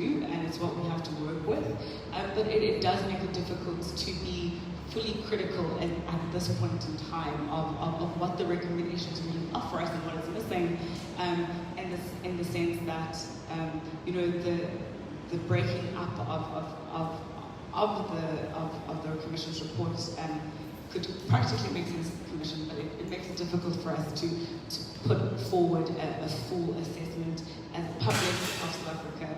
do, and it's what we have to work with. But it does make it difficult to be fully critical at this point in time of what the recommendations really offer us and what is missing, in the sense that the breaking up of the Commission's reports could practically make sense of the Commission, but it makes it difficult for us to put forward a full assessment as the public of South Africa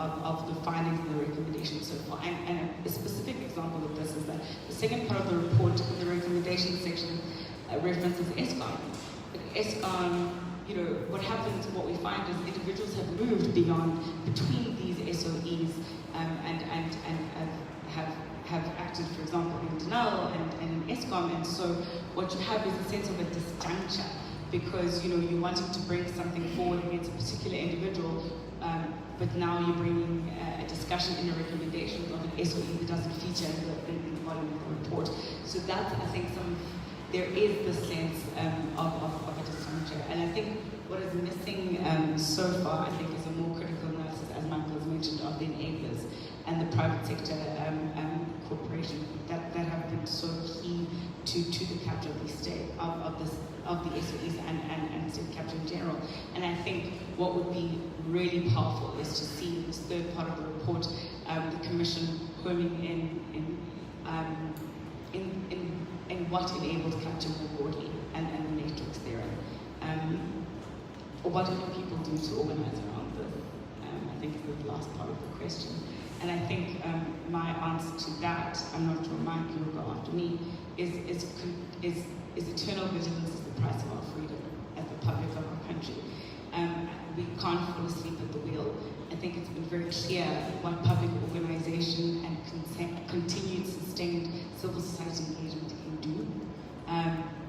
of the findings and the recommendations so far. And a specific example of this is that the second part of the report, the recommendation section, references ESCON. But ESCON, what happens, what we find is individuals have moved beyond between these SOEs and have acted, for example, in denial and in ESCOM, and so what you have is a sense of a disjuncture, because you're wanting to bring something forward against a particular individual, but now you're bringing a discussion in a recommendation of an SOE that doesn't feature in the body of the report. So that's, I think, there is the sense of a disjuncture, and I think what is missing so far, I think, is a more critical analysis, as Michael has mentioned, of the enablers and the private sector corporation that have been so key to the capture of the state of the SOEs and state capture in general. And I think what would be really powerful is to see in this third part of the report the Commission homing in what enables capture more broadly and the matrix therein. Or what do people do to organize around this? I think is the last part of the question. And I think my answer to that, I'm not sure Mike, you'll go after me, is eternal vigilance is the price of our freedom as the public of our country. We can't fall asleep at the wheel. I think it's been very clear what public organization and continued sustained civil society engagement can do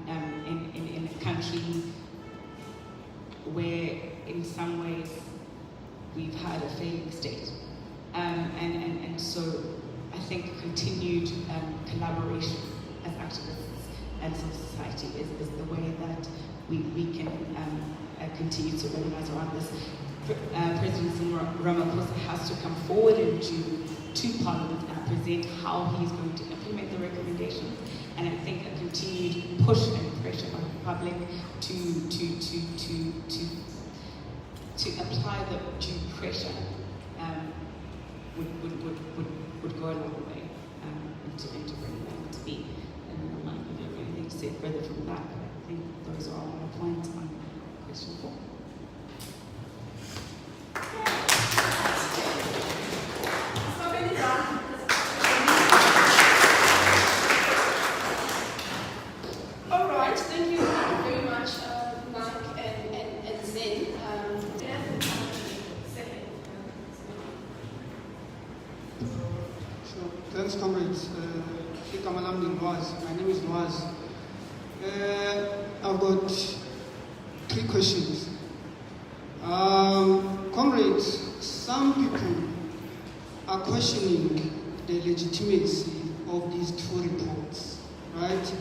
in a country where in some ways we've had a failing state. And so I think continued collaboration as activists and civil society is the way that we can continue to organize around this. President Ramaphosa has to come forward to Parliament and present how he's going to implement the recommendations. And I think a continued push and pressure on the public to apply the due pressure would go a long way into bringing that to be. And I might not have anything to say further from that, but I think those are all my points on question 4. All right, thank you very much, Mike and Zen. Thanks, comrades. My name is Noaz. I've got 3 questions. Comrades, some people are questioning the legitimacy of these 2 reports, right?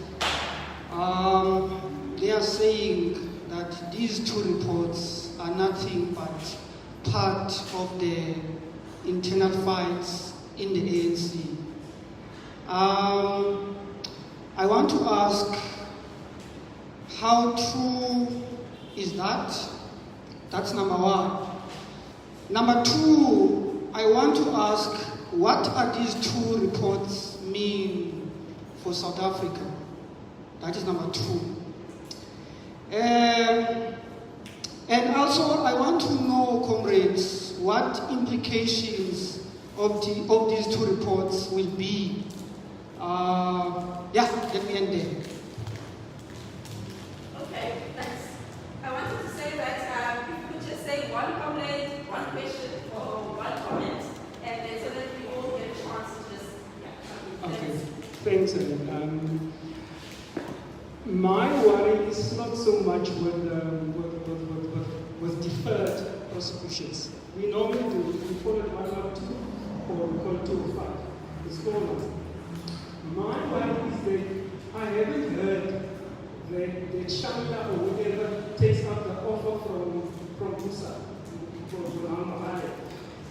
They are saying that these 2 reports are nothing but part of the internal fights in the ANC. I want to ask, how true is that? That's number 1. Number 2, I want to ask, what are these 2 reports mean for South Africa? That is number 2. And also, I want to know, comrades, what implications of these 2 reports will be. Let me end there. Okay, thanks. I wanted to say that if you could just say one comment, one question, or one comment, and then so that we all get a chance to just, Okay, thanks. My worry is not so much with deferred prosecutions. We normally do, we call it 112 or we call it 205. It's called. My worry is that I haven't heard that Shanda or whatever takes up the offer from Musa, from Mahale.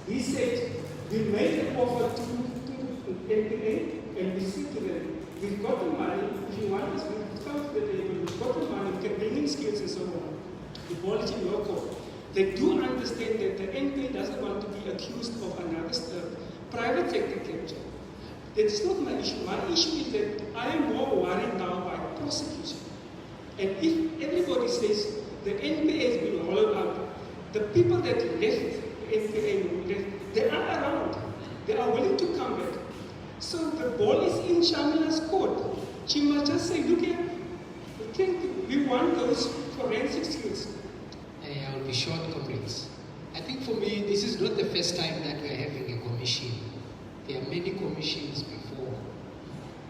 he said, we made an offer to NPA and we said to them, we've got the money, if you want us, we've come to the table, we've got the money, we can bring in skills and so on. The ball is in your court. They do understand that the NPA doesn't want to be accused of another private sector capture. That is not my issue. My issue is that I am more worried now by prosecution. And if everybody says the NPA has been hollowed out, the people that left the NPA, they are around. They are willing to come back. So the ball is in Shamila's court. She must just say, look here, we want those forensic skills. I will be short, comrades. I think for me, this is not the first time that we are having a commission. There are many commissions before.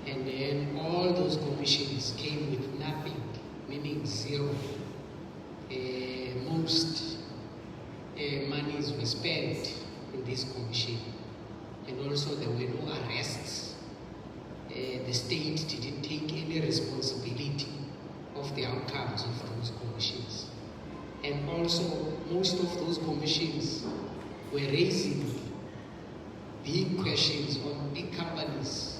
And then all those commissions came with nothing, meaning zero. Most monies were spent in this commission. And also there were no arrests. The state didn't take any responsibility of the outcomes of those commissions. And also, most of those commissions were raising big questions on big companies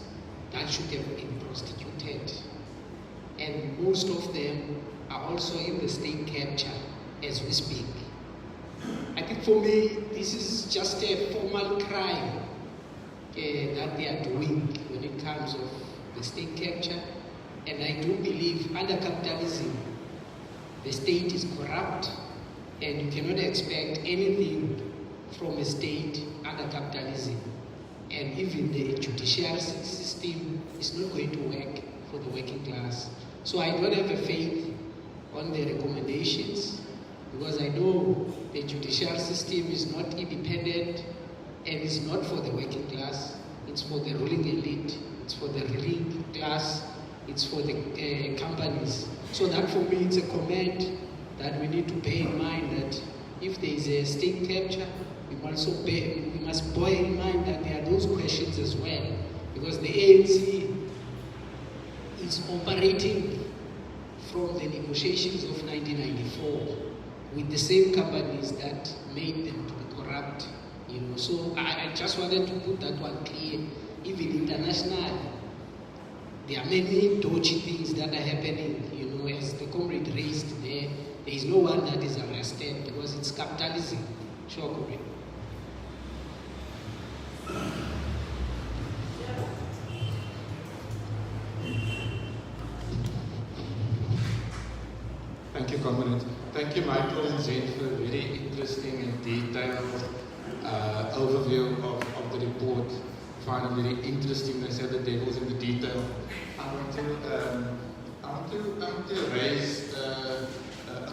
that should have been prosecuted. And most of them are also in the state capture as we speak. I think for me, this is just a formal crime that they are doing when it comes of the state capture. And I do believe under capitalism, the state is corrupt, and you cannot expect anything from a state under capitalism. And even the judiciary system is not going to work for the working class. So I don't have a faith on the recommendations, because I know the judicial system is not independent and is not for the working class. It's for the ruling elite, it's for the ruling class, it's for the companies. So that for me, it's a comment that we need to bear in mind that if there is a state capture, we must bear in mind that there are those questions as well, because the ANC is operating from the negotiations of 1994 with the same companies that made them to be corrupt. So I just wanted to put that one clear. Even internationally, there are many dodgy things that are happening. As the comrade raised there is no one that is arrested because it's capitalism. Sure, comrade. Thank you, comrade. Thank you, Michael and Zen, for a very interesting and detailed overview of the report. I find it very interesting. They said the devil's in the detail. I want to raise a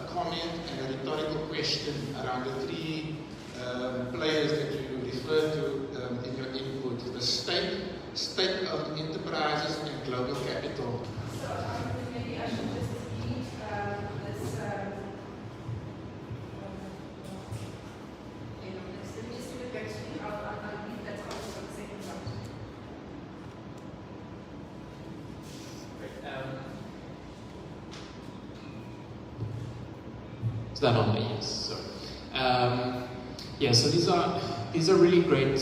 comment and a rhetorical question around the three players that you referred to in your input: the state-owned enterprises, and global capital. So maybe I should just read this. Let me just give it back to you. I'll read that out for the second part. Is that on me? Yes. So these are really great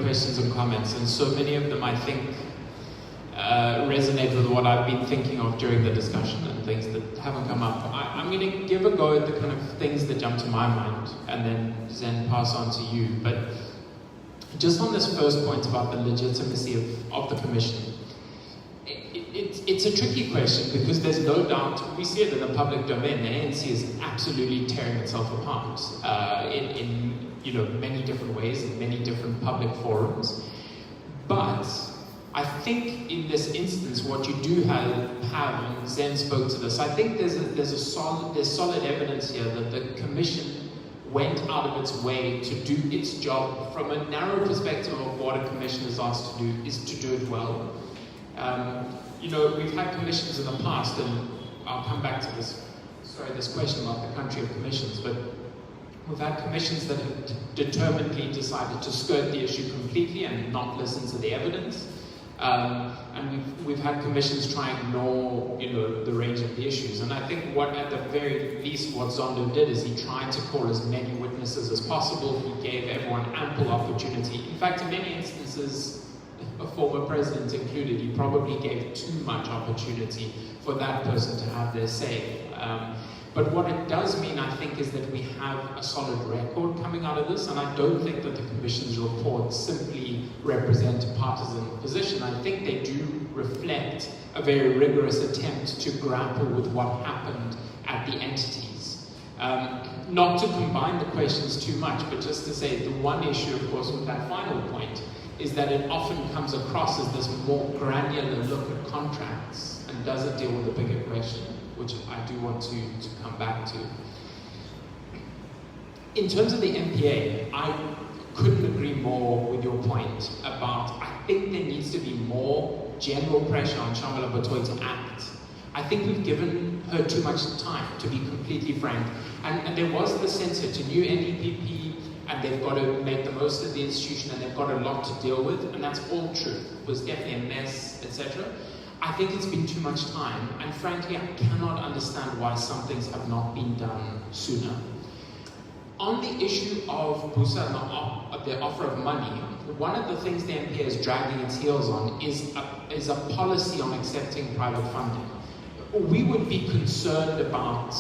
questions and comments, and so many of them I think resonate with what I've been thinking of during the discussion and things that haven't come up. I'm going to give a go at the kind of things that jump to my mind, and then Zen pass on to you. But just on this first point about the legitimacy of the commission, it's a tricky question, because there's no doubt, we see it in the public domain, the ANC is absolutely tearing itself apart in many different ways, in many different public forums. But I think in this instance, what you do have, and Zen spoke to this, I think there's solid evidence here that the commission went out of its way to do its job from a narrow perspective of what a commission is asked to do, is to do it well. We've had commissions in the past, and I'll come back to this question about the country of commissions, but we've had commissions that have determinedly decided to skirt the issue completely and not listen to the evidence. And we've had commissions try and ignore, the range of the issues. And I think at the very least, what Zondo did is he tried to call as many witnesses as possible. He gave everyone ample opportunity. In fact, in many instances, a former president included, he probably gave too much opportunity for that person to have their say. But what it does mean, I think, is that we have a solid record coming out of this, and I don't think that the Commission's reports simply represent a partisan position. I think they do reflect a very rigorous attempt to grapple with what happened at the entities. Not to combine the questions too much, but just to say the one issue, of course, with that final point is that it often comes across as this more granular look at contracts and doesn't deal with the bigger question, which I do want to come back to. In terms of the MPA, I couldn't agree more with your point about, I think there needs to be more general pressure on Shamala Batoy to act. I think we've given her too much time, to be completely frank. And there was the sense it's a new NEPP, and they've got to make the most of the institution, and they've got a lot to deal with, and that's all true. It was definitely a mess, etc. I think it's been too much time, and frankly, I cannot understand why some things have not been done sooner. On the issue of Busa and the offer of money, one of the things the MPA is dragging its heels on is a policy on accepting private funding. We would be concerned about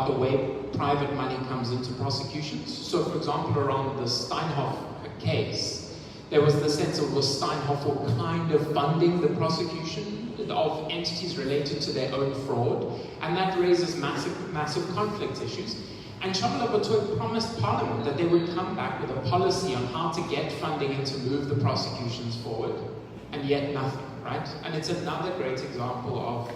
the way private money comes into prosecutions. So, for example, around the Steinhoff case, there was the sense of was Steinhoff kind of funding the prosecution of entities related to their own fraud, and that raises massive conflict issues. And Shamala Batoy promised Parliament that they would come back with a policy on how to get funding and to move the prosecutions forward, and yet nothing, right? And it's another great example of,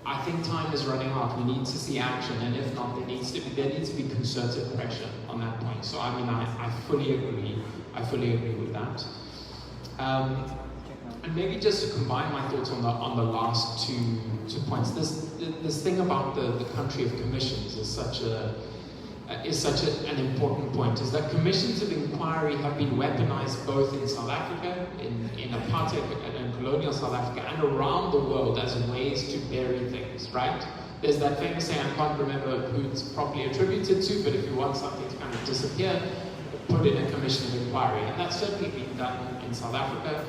I think time is running out. We need to see action, and if not, there needs to be concerted pressure on that point. So I mean, I fully agree. I fully agree with that. And maybe just to combine my thoughts on the last two points. This thing about the country of commissions is such an important point. Is that commissions of inquiry have been weaponized both in South Africa, in apartheid and colonial South Africa, and around the world as ways to bury things, right? There's that famous saying, I can't remember who it's properly attributed to, but if you want something to kind of disappear, put in a commission of inquiry. And that's certainly been done in South Africa.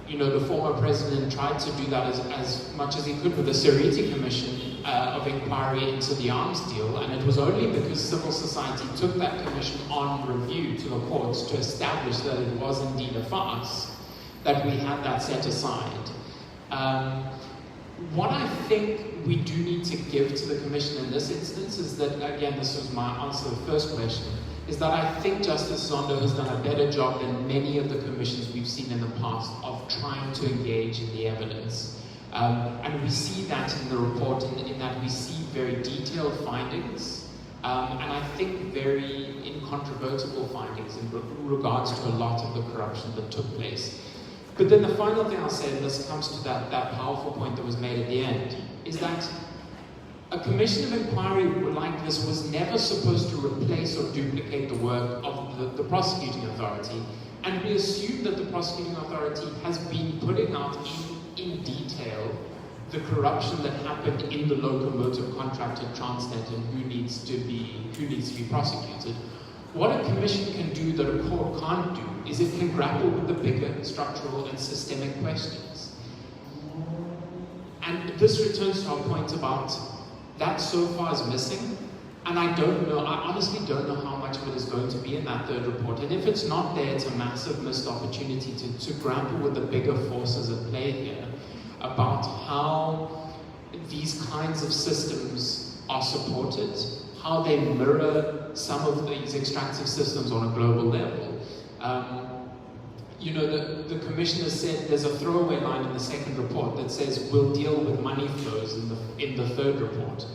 The former president tried to do that as much as he could with the Seriti Commission of inquiry into the arms deal, and it was only because civil society took that commission on review to the courts to establish that it was indeed a farce that we had that set aside. What I think we do need to give to the commission in this instance is that, again, this was my answer to the first question, is that I think Justice Zondo has done a better job than many of the commissions we've seen in the past of trying to engage in the evidence. And we see that in the report, in that we see very detailed findings, and I think very incontrovertible findings in regards to a lot of the corruption that took place. But then the final thing I'll say, and this comes to that powerful point that was made at the end, is that a commission of inquiry like this was never supposed to replace or duplicate the work of the prosecuting authority, and we assume that the prosecuting authority has been putting out in detail the corruption that happened in the locomotive contract at Transnet and who needs to be prosecuted. What a commission can do that a court can't do is it can grapple with the bigger structural and systemic questions. And this returns to our point about that so far is missing, and I honestly don't know how much of it is going to be in that third report. And if it's not there, it's a massive missed opportunity to grapple with the bigger forces at play here about how these kinds of systems are supported, how they mirror some of these extractive systems on a global level. The commissioner said there's a throwaway line in the second report that says we'll deal with money flows in the third report.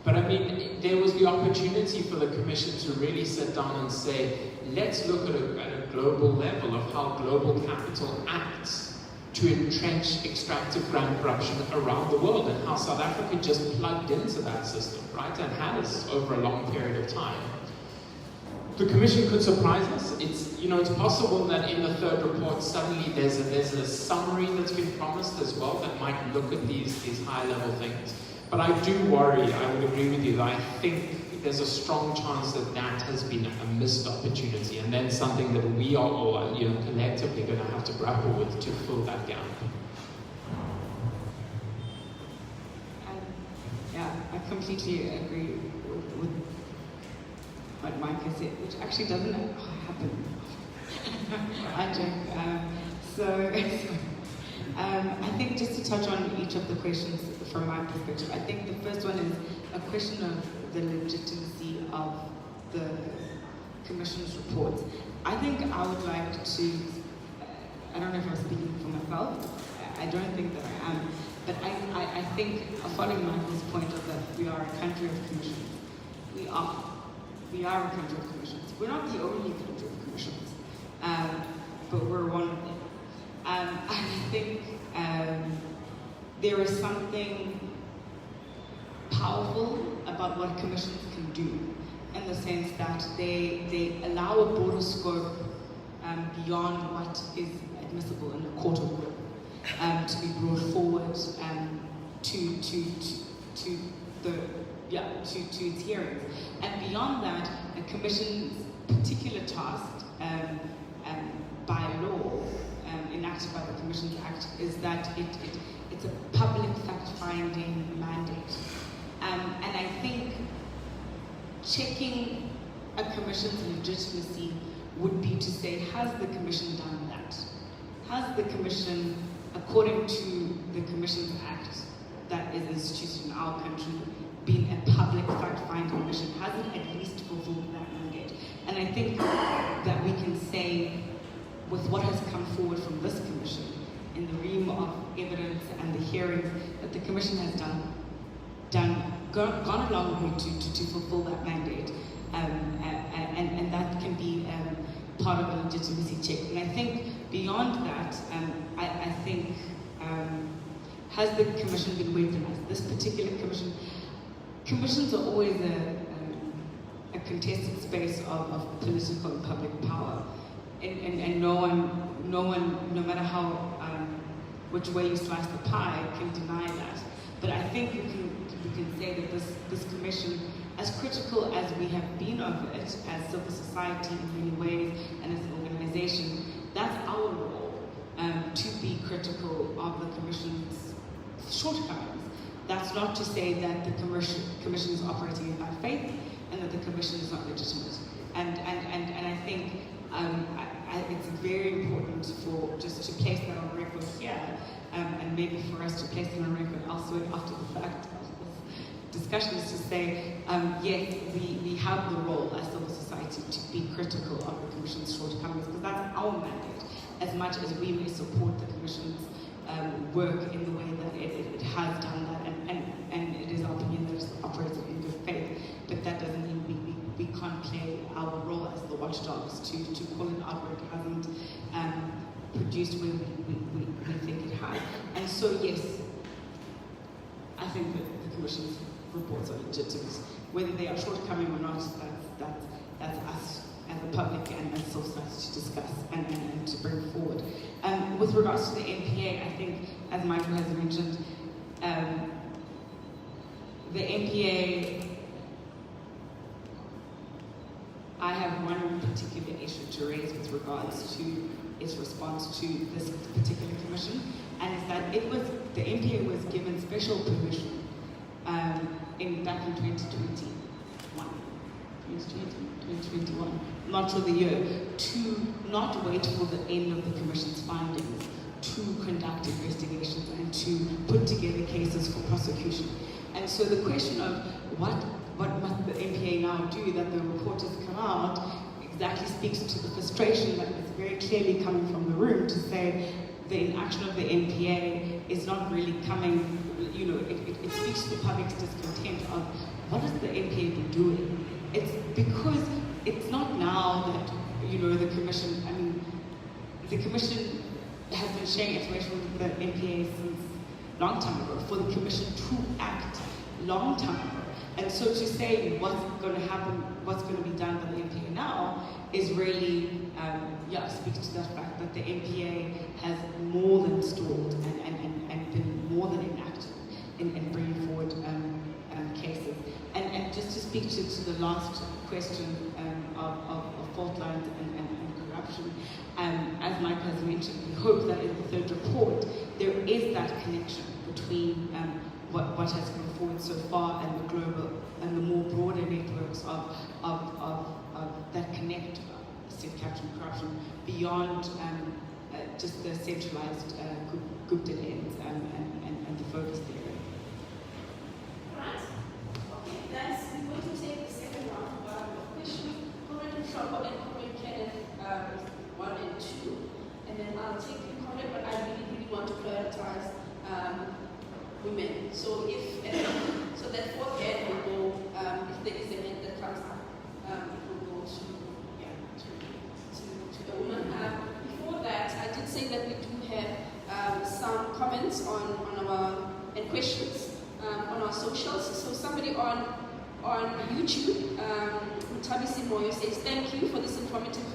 But I mean, there was the opportunity for the commission to really sit down and say, let's look at a global level of how global capital acts to entrench extractive grant corruption around the world, and how South Africa just plugged into that system, right, and has over a long period of time. The commission could surprise us. It's it's possible that in the third report suddenly there's a summary that's been promised as well that might look at these high-level things. But I do worry, I would agree with you, that I think there's a strong chance that has been a missed opportunity, and then something that we are all, collectively going to have to grapple with to fill that gap. Yeah, I completely agree with what Mike has said, which actually doesn't happen. I joke. I think just to touch on each of the questions from my perspective, I think the first one is a question of the legitimacy of the Commission's reports. I think I would like to, I don't know if I'm speaking for myself, I don't think that I am, but I think, following Michael's point of that we are a country of commissions. We are a country of commissions. We're not the only country of commissions, but we're one of them. I think there is something powerful about what commissions can do, in the sense that they allow a broader scope beyond what is admissible in a court of law to be brought forward to its hearings. And beyond that, a commission's particular task by law, enacted by the Commissions Act, is that it's a public fact-finding mandate. And I think checking a commission's legitimacy would be to say, has the commission done that? Has the commission, according to the Commissions Act that is instituted in our country, been a public fact-finding mission? Has it at least fulfilled that mandate? And I think that we can say, with what has come forward from this commission, in the realm of evidence and the hearings, that the commission has gone a long way to fulfill that mandate, and that can be part of a legitimacy check. And I think beyond that, I think, has the commission been weaponized? This particular commissions are always a contested space of political and public power. And no one, no matter how, which way you slice the pie, can deny that. But I think we can say that this commission, as critical as we have been of it, as civil society in many ways, and as an organization, that's our role, to be critical of the commission's shortcomings. That's not to say that the commission is operating in bad faith, and that the commission is not legitimate. And I think it's very important for just to place that on record here, and maybe for us to place it on record elsewhere after the fact of this discussion, is to say, yes, we have the role as civil society to be critical of the Commission's shortcomings, because that's our mandate, as much as we may support the Commission's work in the way that it has done that, and it is our opinion that it's operated in good faith, but that doesn't mean we can't play our role as the watchdogs to call it out where it hasn't produced where we think it has. And so, yes, I think that the Commission's reports are legitimate. Whether they are shortcoming or not, that's us as a public and as society to discuss and to bring forward. With regards to the NPA, I think, as Michael has mentioned, the NPA, I have one particular issue to raise with regards to its response to this particular commission, and is that the NPA was given special permission back in 2021, not for the year, to not wait for the end of the commission's findings to conduct investigations and to put together cases for prosecution. And so the question of what must the NPA now do, that the report has come out, exactly speaks to the frustration that is very clearly coming from the room, to say the inaction of the NPA is not really coming, it speaks to the public's discontent of what has the NPA been doing. It's because it's not now that, the commission, the commission has been sharing information with the NPA since long time ago, for the commission to act long time ago. And so to say what's going to happen, what's going to be done by the MPA now, is really, speaks to that fact that the MPA has more than stalled and been more than inactive in bringing forward cases. And just to speak to the last question of fault lines and corruption, as Mike has mentioned, we hope that in the third report there is that connection between what has come forward so far and the global and the more broader networks of that connect state capture and corruption beyond just the centralized group dead ends and the focus there. Right. Okay, thanks. We're going to take the second round of questions. Comment Trouble and comment Kenneth 1 and 2. And then I'll take the comment, but I really want to prioritize women. So so that fourth hand will go, if there is a hand that comes up, it will go to the woman. Before that, I did say that we do have some comments on our, and questions on our socials. So somebody on YouTube, Mtabisi Moyo, says, thank you for this informative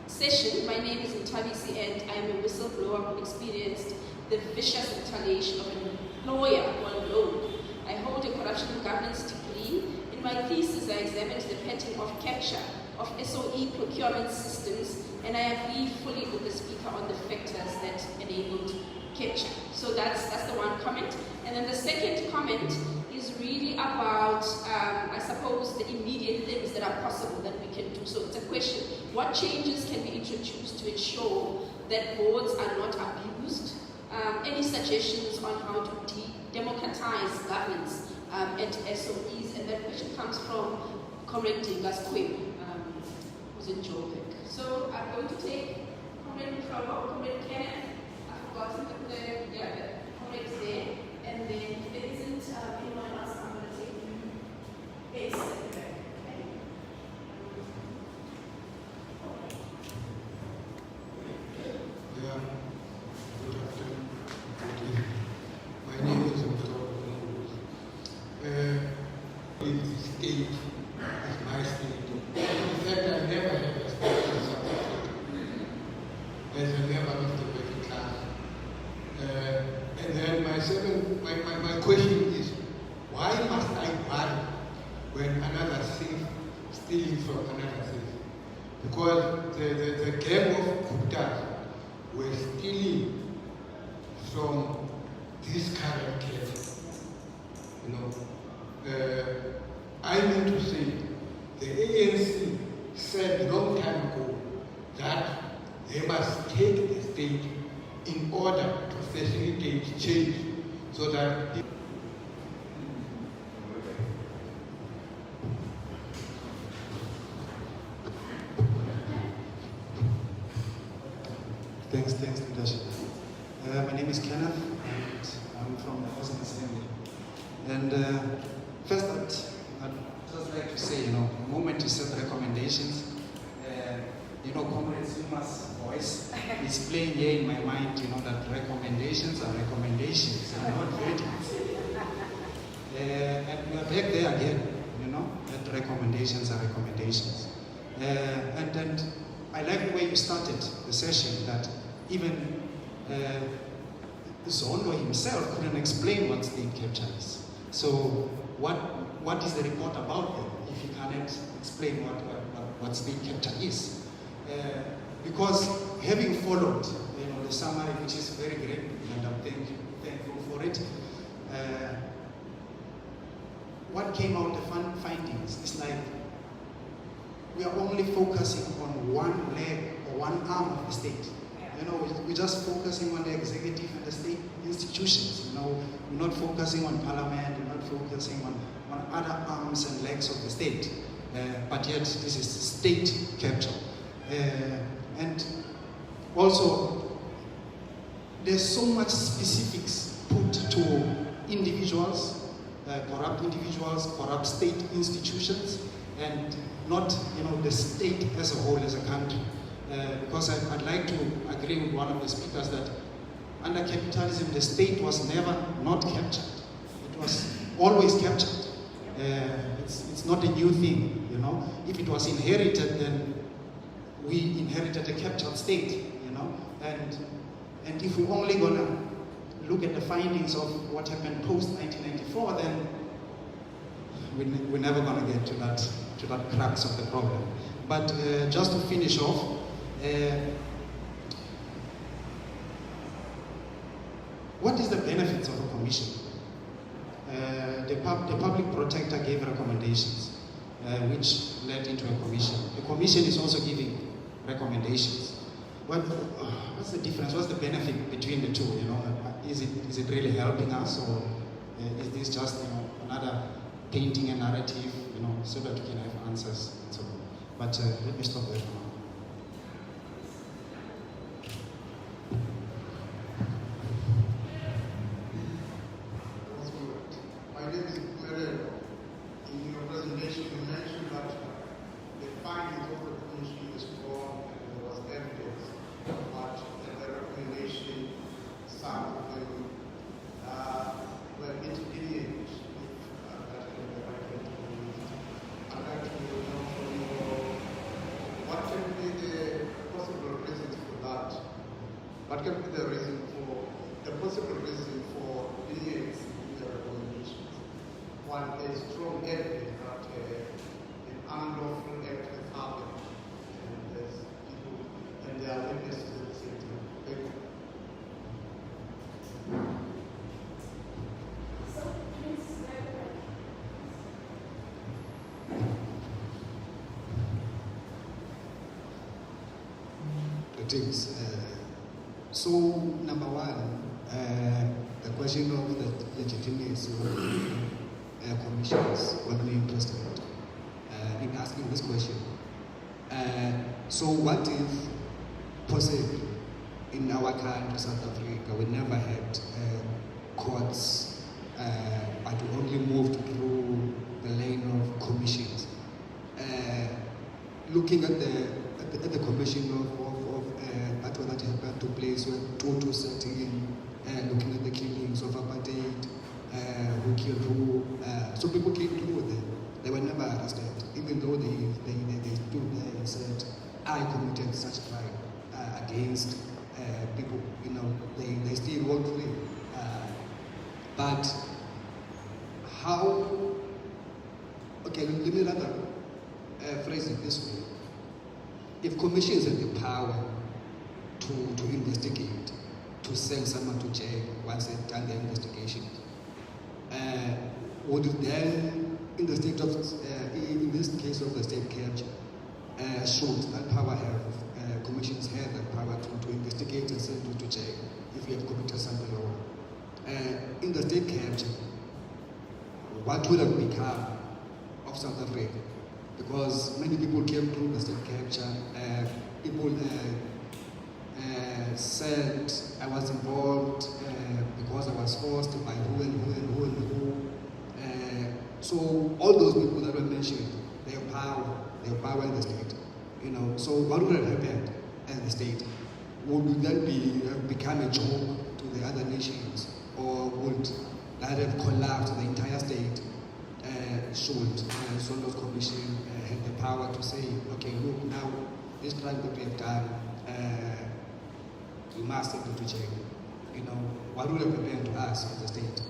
session. My name is Mtabisi and I am a whistleblower who experienced the vicious retaliation of an employer on loan. I hold a corruption and governance degree. In my thesis, I examined the pattern of capture of SOE procurement systems, and I agree fully with the speaker on the factors that enabled capture. So that's the one comment. And then the second comment is really about, I suppose, the immediate things that are possible that we can do. So it's a question, what changes can be introduced to ensure that boards are not abused? Any suggestions on how to democratize governance at SOEs? And that question comes from Comrade Dingas Quim, who's in Joburg. So I'm going to take Comrade Provo, Comrade Kenneth. I've forgotten the Comrade there. And then if there isn't anyone else, I'm going to take you Ace at the back. Okay? Yeah. Good afternoon. Good evening. My name is Zondo Commission. The state is my state. In fact, I never had a state in South Africa as a member of the working class. And then my question is, why must I worry when another thief stealing from another thief? Because the gang of Guptas were stealing from this current case. You know, I mean to say, the ANC said long time ago that they must take the state in order to facilitate change, so that Thanks, leadership. My name is Kenneth, and I'm from the Housing Assembly. And first, I'd just like to say, the moment you said recommendations, Comrade Zuma's voice is playing here in my mind, that recommendations are recommendations, and not verdicts. And we are back there again, that recommendations are recommendations. And I like the way you started the session, that even Zondo himself couldn't explain what state capture is. So what is the report about then, if you cannot explain what state capture is? Because having followed the summary, which is very great, and I'm thankful for it, what came out, the findings, is like we are only focusing on one leg or one arm of the state. We're just focusing on the executive and the state institutions. We're not focusing on parliament, we're not focusing on other arms and legs of the state. But yet, this is state capture. And also, there's so much specifics put to individuals, corrupt individuals, corrupt state institutions, and not the state as a whole, as a country. Because I'd like to agree with one of the speakers that under capitalism, the state was never not captured. It was always captured. It's not a new thing, you know. If it was inherited, then we inherited a captured state, you know. And if we're only gonna look at the findings of what happened post 1994, then we're never gonna get to that crux of the problem. But just to finish off, what is the benefits of a commission? The public protector gave recommendations, which led into a commission. The commission is also giving recommendations. What's the difference? What's the benefit between the two? You know, is it really helping us, or is this just, you know, another painting a narrative, you know, so that we can have answers and so on? But let me stop there for now. My name is Merel. In your presentation, you mentioned that the findings of the commission is strong and there was evidence, but the recommendation, some of them were intervenient. I'd like to know from you, what can be the possible reasons for that? What can be the possible reason for lenience in the recommendations? One, there is strong evidence that an unlawful act has happened, and there's people, and there are witnesses at the same time. Thank you. Things. So, number one, the question of the legitimacy of commissions, what we're interested in asking this question. So, what if, possibly, in our country, South Africa, we never had courts, but we only moved through the lane of commissions? Looking at the commission of that happened to place where Tutu setting in, looking at the killings of apartheid, who killed who. So people came through there. They were never arrested, even though they stood there and said, I committed such crime against people. You know, they still walk free. But how? Okay, let me rather phrase it this way. If commissions have the power to investigate, to send someone to jail once they've done the investigation, would then, in the state of, in this case of the state capture, should that power have, commissions have that power to investigate and send you to jail if you have committed something wrong? In the state capture, what would have become of South Africa? Because many people came through the state capture, people said I was involved because I was forced by who and who and who and who. So all those people that were mentioned, they have power in the state. You know, so what would have happened as the state? Would we then become a joke to the other nations, or would that have collapsed the entire state? Should Zondo Commission have the power to say, okay, look, now this crime that we have done, we must send it to jail. You know, what would have happened to us as a state?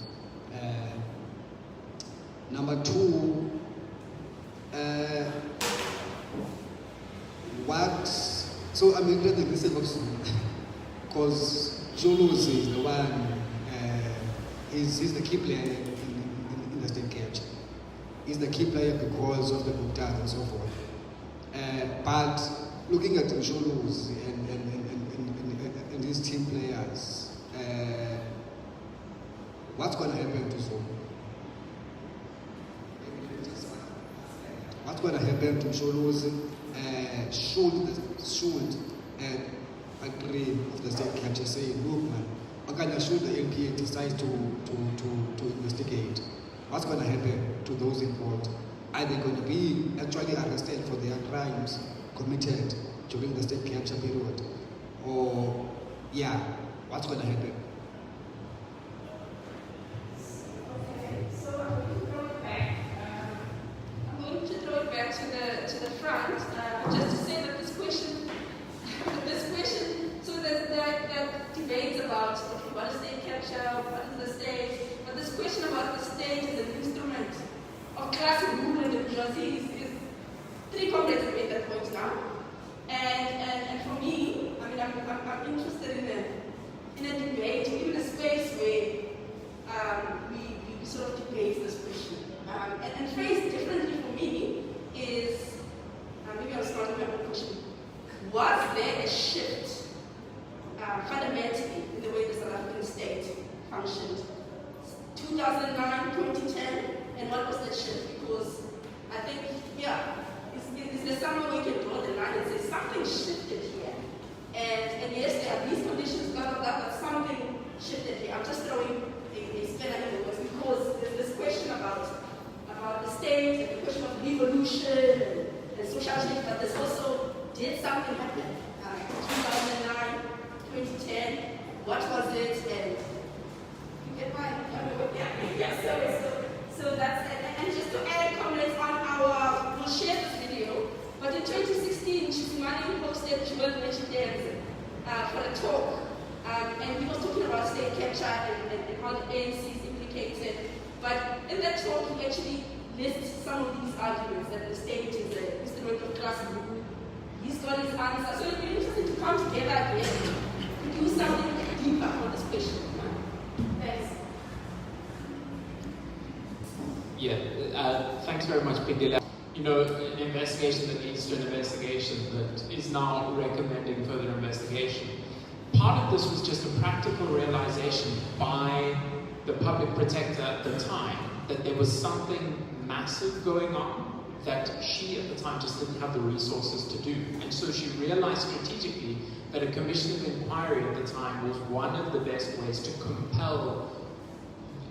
Number two, so I'm interested in this also, because Zulus is the one, he's the key player in the state capture. He's the key player because of the Bhutas and so forth. But looking at the Zulus and his team players, what's going to happen to Zondo? What's going to happen to Zulus? Should a grade of the state capture say, look man, should the LPA decide to investigate? What's going to happen to those involved? Are they going to be actually arrested for their crimes committed during the state capture period? Or, yeah, what's going to happen? Okay, so going back capture, what is the state, but this question about the state as an instrument of class rule and bourgeoisie is three comrades have made that point now. And for me, I mean, I'm interested in a debate, in a space where we sort of debate this question. And phrased differently for me is, maybe I'll start with my own question. Was there a shift fundamentally in the way the South African state functioned? 2009, 2010, and what was that shift? Because I think, yeah, is there somewhere we can draw the line and say something shifted here? And yes, there are these conditions, blah, blah, blah, but something shifted here. I'm just throwing a spanner in the works because there's this question about the state and the question of revolution and social change, but there's also, did something happen? 2009, 2010, what was it? And you get my, so that's it. And just to add comments on we'll share this video, but in 2016, Chisimani hosted Jewel Mentioned for a talk, and he was talking about state capture and how the ANC is implicated. But in that talk, he actually lists some of these arguments that the state is an instrument of class rule. He's got his answer. So it'll be interesting to come together again to do something deeper on this question. Thanks. Yeah, thanks very much, Pindila. You know, an investigation that leads to an investigation that is now recommending further investigation. Part of this was just a practical realization by the public protector at the time that there was something massive going on that she at the time just didn't have the resources to do. And so she realized strategically that a commission of inquiry at the time was one of the best ways to compel,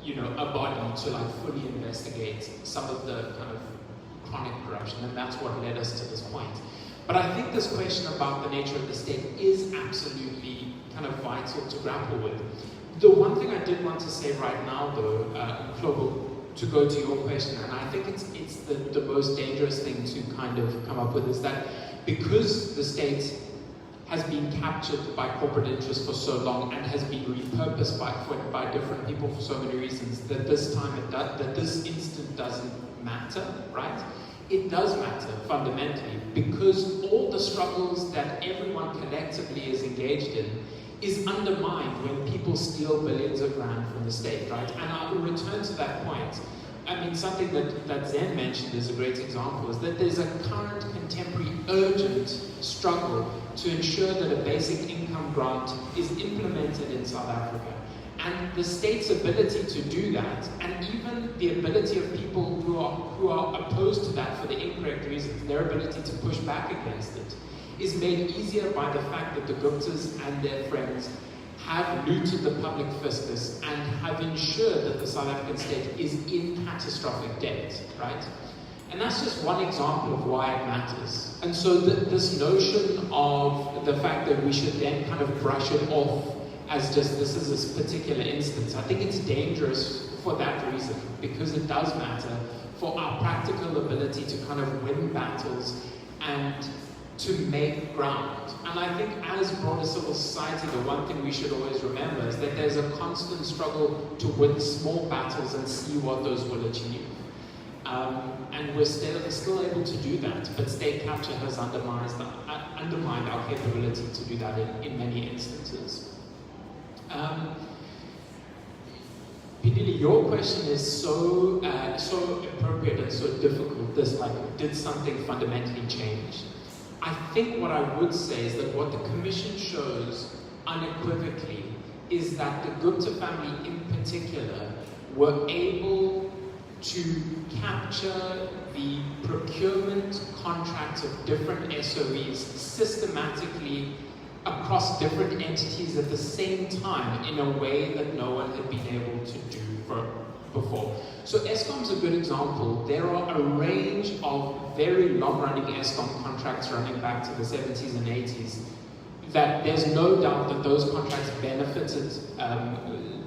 you know, a body to like fully investigate some of the kind of chronic corruption, and that's what led us to this point. But I think this question about the nature of the state is absolutely kind of vital to grapple with. The one thing I did want to say right now, though, Clovo, to go to your question, and I think it's the most dangerous thing to kind of come up with, is that because the state has been captured by corporate interests for so long and has been repurposed by different people for so many reasons, that this time that this instant doesn't matter, right? It does matter fundamentally, because all the struggles that everyone collectively is engaged in is undermined when people steal billions of rand from the state, right? And I will return to that point. I mean, something that Zen mentioned is a great example, is that there's a current, contemporary, urgent struggle to ensure that a basic income grant is implemented in South Africa. And the state's ability to do that, and even the ability of people who are opposed to that for the incorrect reasons, their ability to push back against it, is made easier by the fact that the Guptas and their friends have looted the public fiscus and have ensured that the South African state is in catastrophic debt, right? And that's just one example of why it matters. And so this notion of the fact that we should then kind of brush it off as just this is this particular instance, I think it's dangerous for that reason, because it does matter for our practical ability to kind of win battles and to make ground. And I think as broader civil society, the one thing we should always remember is that there's a constant struggle to win small battles and see what those will achieve. And we're still able to do that, but state capture has undermined our capability to do that in many instances. Pidili, your question is so appropriate and so difficult. This, like, did something fundamentally change? I think what I would say is that what the Commission shows unequivocally is that the Gupta family in particular were able to capture the procurement contracts of different SOEs systematically across different entities at the same time in a way that no one had been able to do before. So Eskom's a good example. There are a range of very long-running Eskom contracts running back to the 70s and 80s that there's no doubt that those contracts benefited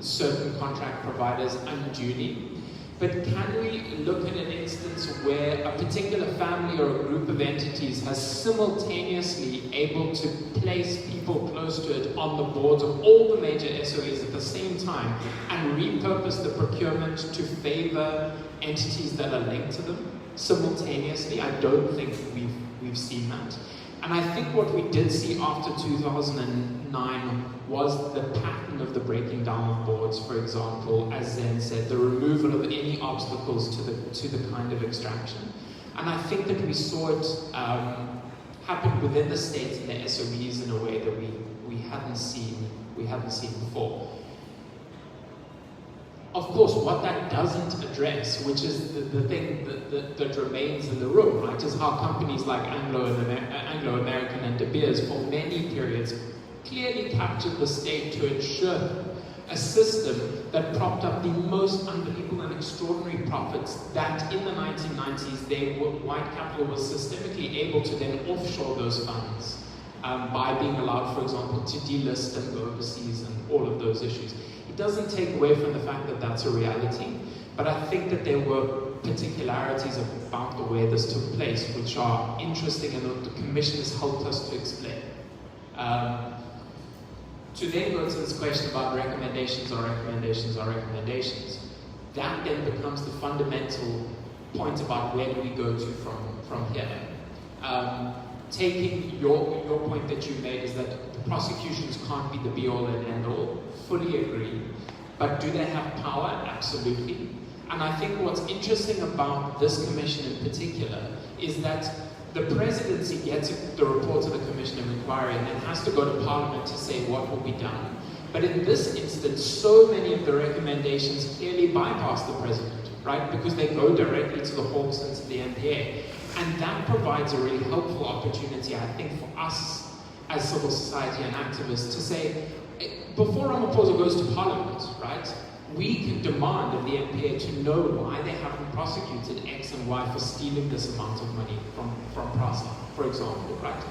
certain contract providers unduly. But can we look at an instance where a particular family or a group of entities has simultaneously able to place people close to it on the boards of all the major SOEs at the same time and repurpose the procurement to favor entities that are linked to them simultaneously? I don't think we've seen that. And I think what we did see after 2009 was the pattern of the breaking down of boards, for example, as Zen said, the removal of any obstacles to the kind of extraction. And I think that we saw it happen within the states and the SOEs in a way that we hadn't seen before. Of course, what that doesn't address, which is the thing that remains in the room, right, is how companies like Anglo-American and De Beers for many periods clearly captured the state to ensure a system that propped up the most unbelievable and extraordinary profits that in the 1990s white capital was systemically able to then offshore those funds by being allowed, for example, to delist and go overseas and all of those issues. It doesn't take away from the fact that that's a reality, but I think that there were particularities about the way this took place which are interesting and that the Commission has helped us to explain. To then go to this question about recommendations, that then becomes the fundamental point about where do we go to from here. Taking your point that you made is that the prosecutions can't be the be-all and end-all, fully agree, but do they have power? Absolutely. And I think what's interesting about this commission in particular is that the presidency gets the report of the Commission of Inquiry and then has to go to Parliament to say what will be done. But in this instance, so many of the recommendations clearly bypass the president, right? Because they go directly to the Hawks and to the NPA. And that provides a really helpful opportunity, I think, for us as civil society and activists to say, before Ramaphosa goes to Parliament, right, we can demand of the NPA to know why they haven't prosecuted X and Y for stealing this amount of money from PRASA, for example, right?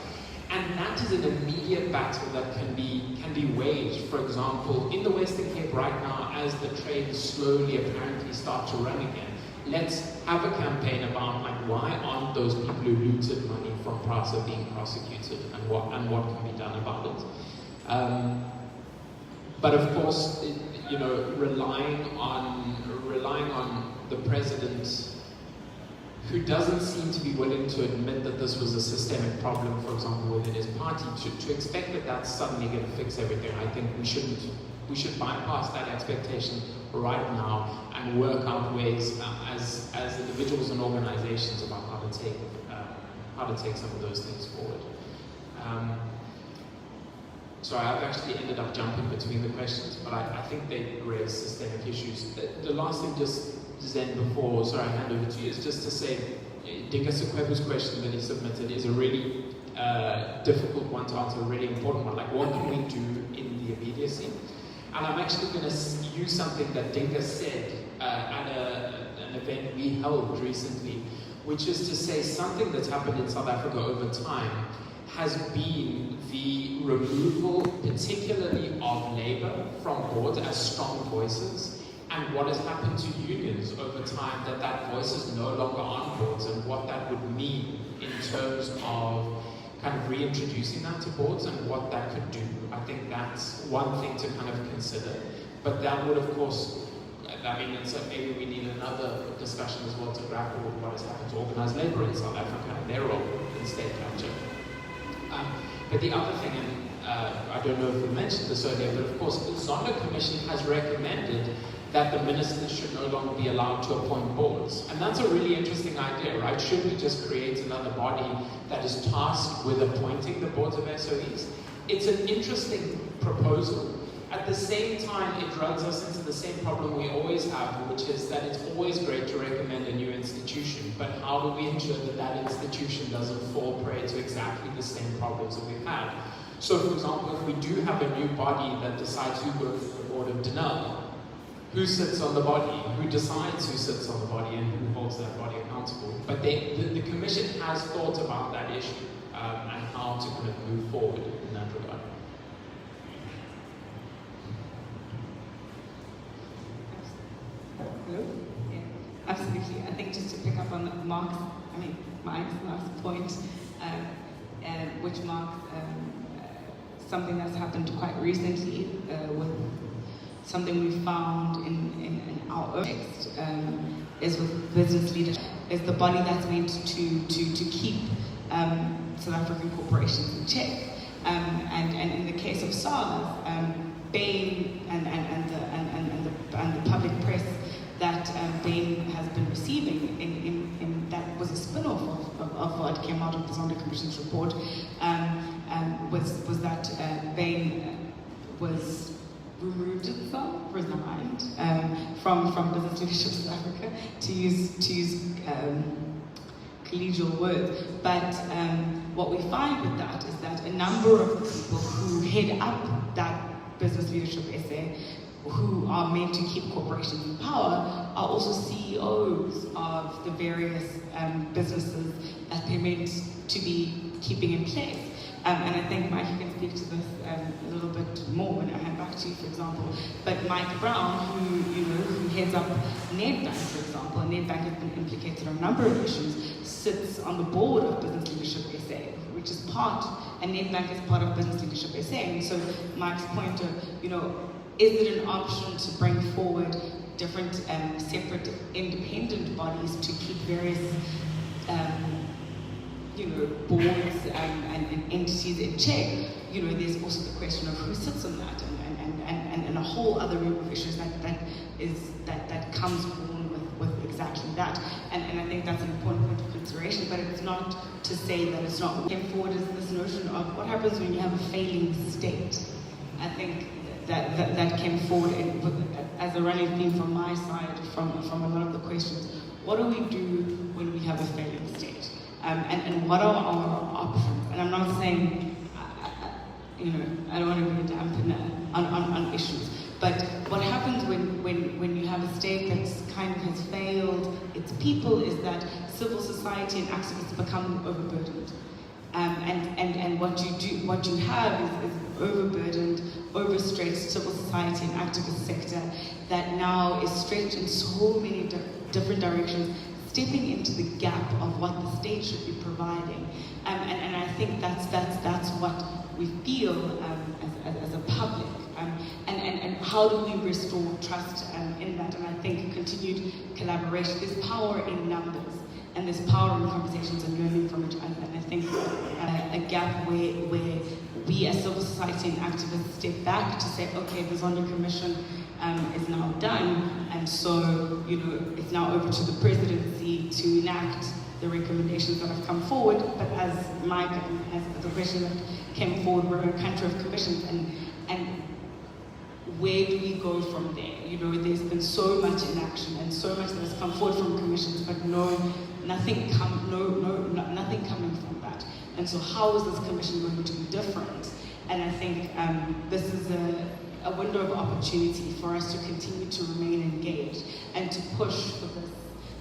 And that is an immediate battle that can be waged, for example, in the Western Cape right now as the trains slowly apparently start to run again. Let's have a campaign about like why aren't those people who looted money from PRASA being prosecuted and what can be done about it. But of course, relying on the president, who doesn't seem to be willing to admit that this was a systemic problem, for example, within his party, to expect that that's suddenly going to fix everything. I think we should bypass that expectation right now and work out ways as individuals and organizations about how to take some of those things forward. Sorry, I've actually ended up jumping between the questions, but I think they raise systemic issues. The last thing, just Zen before, sorry, I hand over to you, is just to say, Dinka Sekwebu's question that he submitted is a really difficult one to answer, a really important one. Like, what can we do in the immediacy? And I'm actually going to use something that Dinka said at an event we held recently, which is to say something that's happened in South Africa over time has been the removal, particularly of labour from boards as strong voices, and what has happened to unions over time, that voice is no longer on boards, and what that would mean in terms of kind of reintroducing that to boards and what that could do. I think that's one thing to kind of consider. But that would, of course, and so maybe we need another discussion as well to grapple with what has happened to organised labour in South Africa and their role in state capture. But the other thing, and I don't know if we mentioned this earlier, but of course the Zondo Commission has recommended that the ministers should no longer be allowed to appoint boards. And that's a really interesting idea, right? Should we just create another body that is tasked with appointing the boards of SOEs? It's an interesting proposal. At the same time, it drags us into the same problem we always have, which is that it's always great to recommend a new institution, but how do we ensure that that institution doesn't fall prey to exactly the same problems that we've had? So, for example, if we do have a new body that decides who goes to the board of Denel, who sits on the body, who decides who sits on the body, and who holds that body accountable? But the Commission has thought about that issue and how to kind of move forward in that regard. Hello? Yeah. think just to pick up on Mike's last point, which marks something that's happened quite recently with something we found in our own text is with business leadership, is the body that's meant to keep South African corporations in check. And in the case of SARS, Bain and the public press that Bain has been receiving in that was a spin-off of what came out of the Zondo Commission's report, was that Bain was removed itself, resigned from business leadership South Africa, to use collegial words. But what we find with that is that a number of people who head up that business leadership essay, who are meant to keep corporations in power, are also CEOs of the various businesses that they're meant to be keeping in place. And I think, Mike, you can speak to this a little bit more when I hand back to you, for example. But Mike Brown, who heads up Nedbank, for example, and Nedbank has been implicated on a number of issues, sits on the board of Business Leadership SA, which is and Nedbank is part of Business Leadership SA. And so Mike's point of, is it an option to bring forward different separate independent bodies to keep various boards and entities in check? There's also the question of who sits on that, and a whole other group of issues that comes born with exactly that. And I think that's an important point of consideration, but it's not to say that it's not. Came forward is this notion of what happens when you have a failing state. I think that came forward as a running theme from my side, from a lot of the questions. What do we do when we have a failing state? And what are our options? And I'm not saying, I don't want to be a dampener on issues, but what happens when you have a state that's kind of has failed its people is that civil society and activists become overburdened. And what you have is overburdened, overstretched civil society and activist sector that now is stretched in so many different directions, stepping into the gap of what the state should be providing. And I think that's what we feel as a public. And how do we restore trust in that? And I think continued collaboration. There's power in numbers, and there's power in conversations and learning from each other. And I think a gap where we as civil society and activists step back to say, okay, the Zondo Commission is now done, and so it's now over to the presidency to enact the recommendations that have come forward. But as Mike and as the question that came forward, we're a country of commissions, and where do we go from there? There's been so much inaction and so much that has come forward from commissions, but nothing coming from that. And so how is this commission going to be different? And I think this is a window of opportunity for us to continue to remain engaged and to push for this,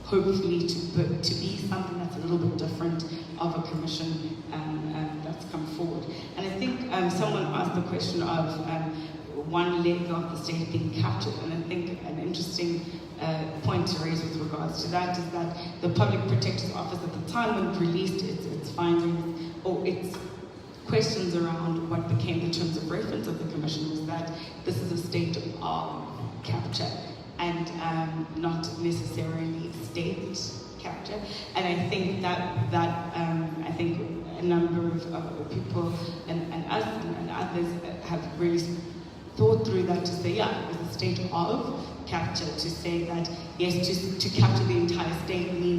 hopefully to be something that's a little bit different of a commission that's come forward. And I think someone asked the question of one leg of the state being captured, and I think an interesting point to raise with regards to that is that the Public Protector's Office at the time when it released its findings, or its questions around what became the terms of reference of the Commission, was that this is a state of capture and not necessarily state capture. And I think I think a number of people and us and others have really thought through that to say, yeah, it was a state of capture, to say that, yes, to capture the entire state means